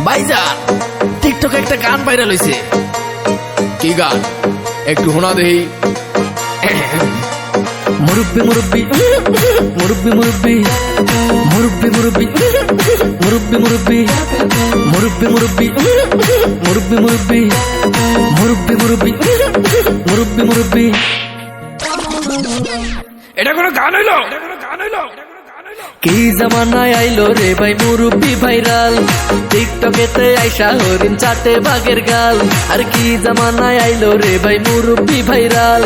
ভাইজান টিকটকে একটা গান ভাইরাল হইছে। কি গান একটু শোনা দেই। মুরব্বি মুরব্বি মুরব্বি মুরব্বি মুরব্বি মুরব্বি মুরব্বি মুরব্বি মুরব্বি মুরব্বি মুরব্বি মুরব্বি মুরব্বি মুরব্বি মুরব্বি মুরব্বি। এটা কোনো গান হইলো? কি জামানায় আইলো রে ভাই মুরব্বি ভাইরাল, টিকটকেতে আইসা হরিণ চাটে বাঘের গাল। আর কি জামানায় আইলো রে ভাই মুরব্বি ভাইরাল,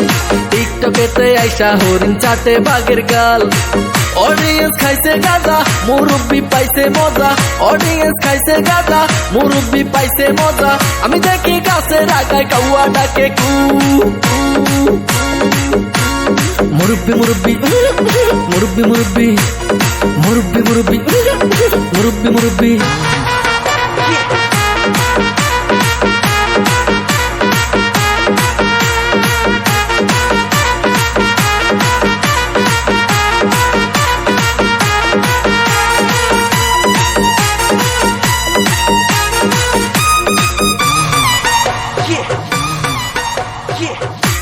টিকটকেতে আইসা হরিণ চাটে বাঘের গাল। অডিয়েন্স খাইছে গাঁজা, মুরব্বি পাইছে মজা। অডিয়েন্স খাইছে গাঁজা, মুরব্বি পাইছে মজা। আমি দেখি গাছের আগায় কাউয়া ডাকে কু। মুরব্বি মুরব্বি মুরব্বি মুরব্বি মুরব্বি মুরব্বি মুরব্বি মুরব্বি।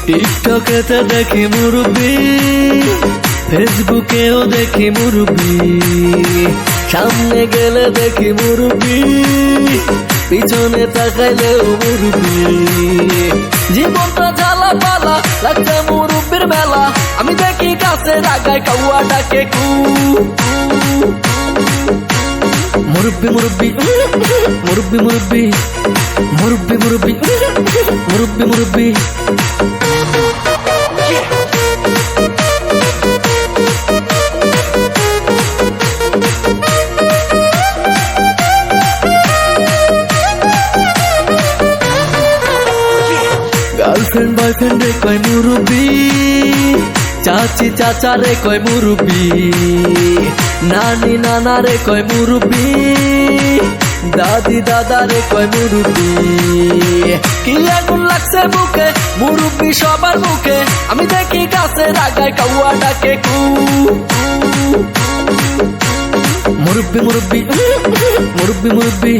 টিকটকেতে দেখি মুরব্বি, ফেসবুকেও দেখি মুরব্বি। সামনে গেলে দেখি মুরব্বি, পিছনে তাকাইলেও মুরব্বি। জীবনটা জ্বালা পালা লাগছে মুরব্বির মেলা। আমি দেখি গাছের আগায় কাউয়া ডাকে কু। মুরব্বি মুরব্বি মুরব্বি মুরব্বি মুরব্বি মুরব্বি মুরব্বি মুরব্বি। গার্লফ্রেন্ড বয়ফ্রেন্ড রে কয় মুরব্বি, চাচি চাচা রে কয় মুরব্বি, নানি নানা রে কয় মুরব্বি, দাদি দাদা রে কয় মুরব্বি। কি আগুন লাগছে বুকে, মুরব্বি সবার মুখে। আমি দেখি গাছের আগায় কাউয়া ডাকে কু। মুরব্বি মুরব্বি মুরব্বি মুরব্বি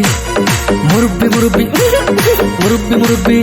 মুরব্বি মুরব্বি মুরব্বি মুরব্বি।